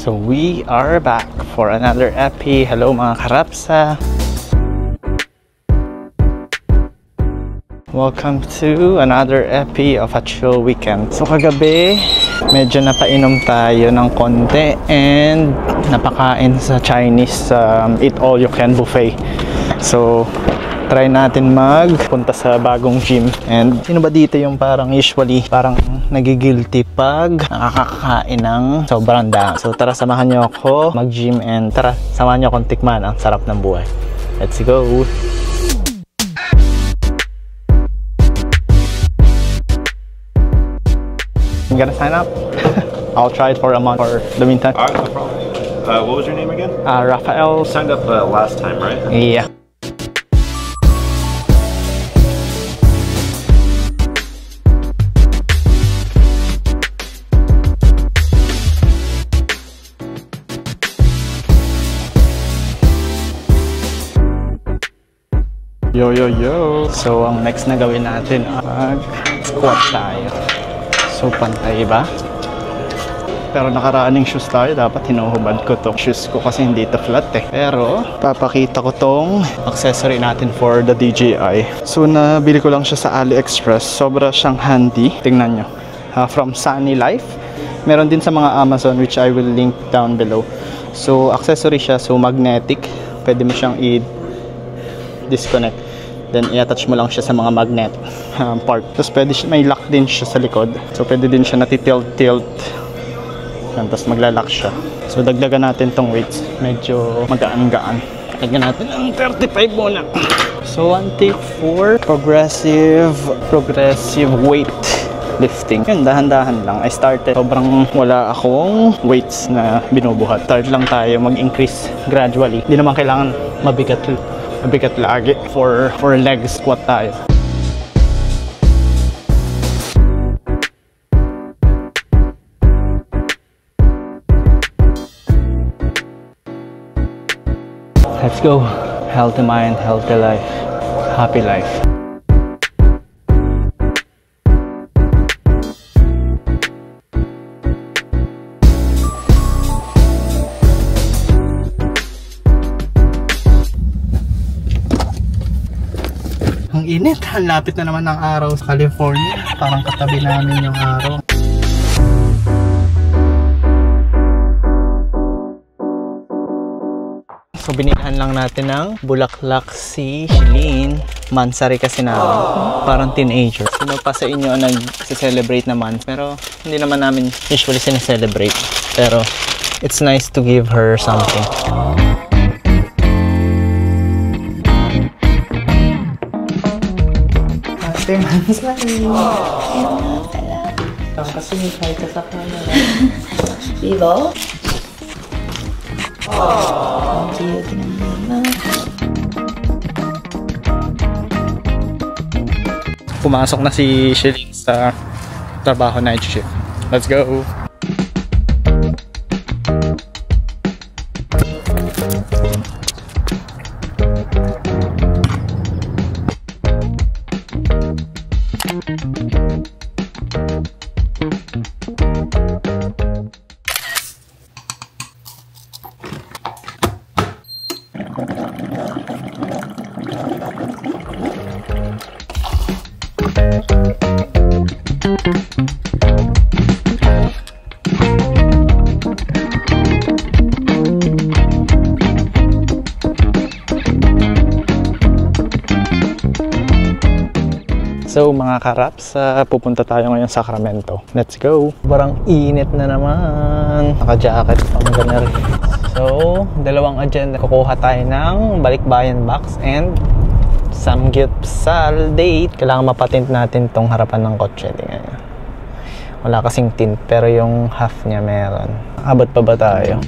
So we are back for another epi. Hello mga karapsa. Welcome to another epi of a chill weekend. So kagabi, medyo napainom tayo ng konti and napakain sa Chinese eat all you can buffet. So try natin magpunta sa bagong gym. And sino ba dito yung parang usually parang nagigilty pag nakakakain ng sobrang dami? So tara, samahan nyo ako mag-gym and tara, samahan nyo akong tikman ang sarap ng buhay. Let's go! I'm gonna sign up. I'll try it for a month for the meantime. Alright, no problem. What was your name again? Rafael. You signed up last time, right? Yeah. Yo yo yo! So ang next na gawin natin ay squat tayo. So pantay ba? Pero nakaraaning shoes tayo, dapat hinuhubad ko to shoes ko kasi hindi ito flat eh. Pero papakita ko tong accessory natin for the DJI. So nabili ko lang siya sa AliExpress. Sobra siyang handy. Tingnan nyo. From Sunny Life. Meron din sa mga Amazon which I will link down below. So accessory siya, so magnetic. Pwede mo siyang i-disconnect. Then i-attach mo lang siya sa mga magnet part. Tapos pwede siya, may lock din siya sa likod. So pwede din siya natitilt-tilt. Tapos magla-lock siya. So dagdagan natin tong weights. Medyo magaan-gaan. Lagyan natin ang 35 muna. So one take for progressive weight lifting. Yun, dahan-dahan lang. I started, sobrang wala akong weights na binubuhat. Start lang tayo mag-increase gradually. Hindi naman kailangan mabigat lagi. For leg squat tayo. Let's go. Healthy mind, healthy life, happy life. Ang init, ang lapit na naman ng araw sa California. Parang katabi namin yung araw. So binilhan lang natin ng bulaklak si Shelleen. Mansari kasi namin. Parang teenager. Sino pa sa inyo nag-celebrate naman? Pero hindi naman namin usually sineselebrate. Pero it's nice to give her something. Mansari. Kasi may ka sa camera. Vivo? Thank you. Pumasok na si Shelleen sa trabaho night shift. Let's go! So mga karaps, pupunta tayo ngayon sa Sacramento. Let's go! Parang init na naman. Naka-jacket pang ganun. So, dalawang agenda. Kukuha tayo ng balikbayan box and samgyupsal date. Kailangan mapatint natin tong harapan ng kotse. Tingnan nyo. Wala kasing tint pero yung half niya meron. Abot pa ba tayo?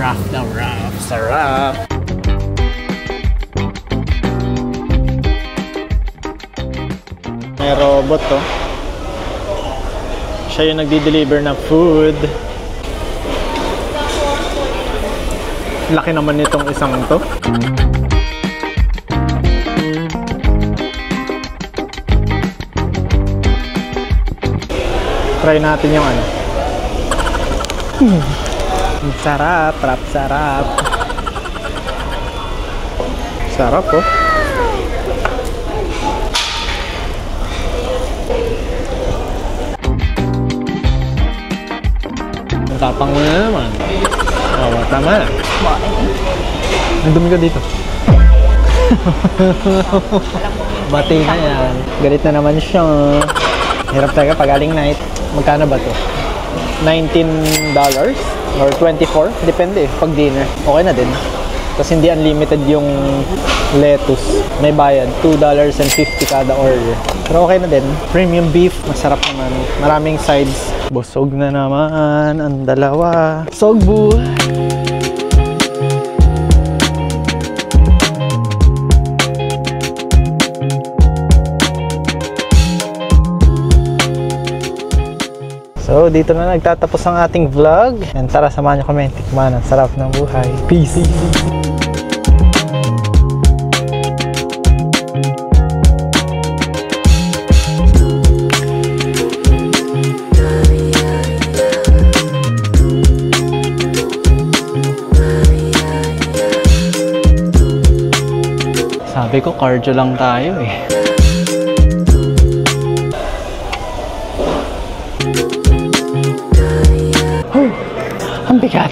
Rough. Sarap! May robot to. Siya yung nagdi-deliver ng food. Laki naman nitong isang to. Try natin yung ano. Sarap, sarap. Sarap oh. Tapang mo na naman. Oo, tama na. Ang dumi ka dito. Bati na yan. Galit na naman siya. Hirap talaga pag aling night. Magkano ba to? $19 or 24? Depende pag dinner. Okay na din. Tapos hindi unlimited yung lettuce. May bayad. $2.50 kada order. Pero okay na din. Premium beef. Masarap naman. Maraming sides. Busog na naman ang dalawa. Sogbu! So, dito na nagtatapos ang ating vlog. And tara, samahan nyo kami. Tikman ang sarap ng buhay. Peace! Sabi ko, cardio lang tayo eh. Ang bigat.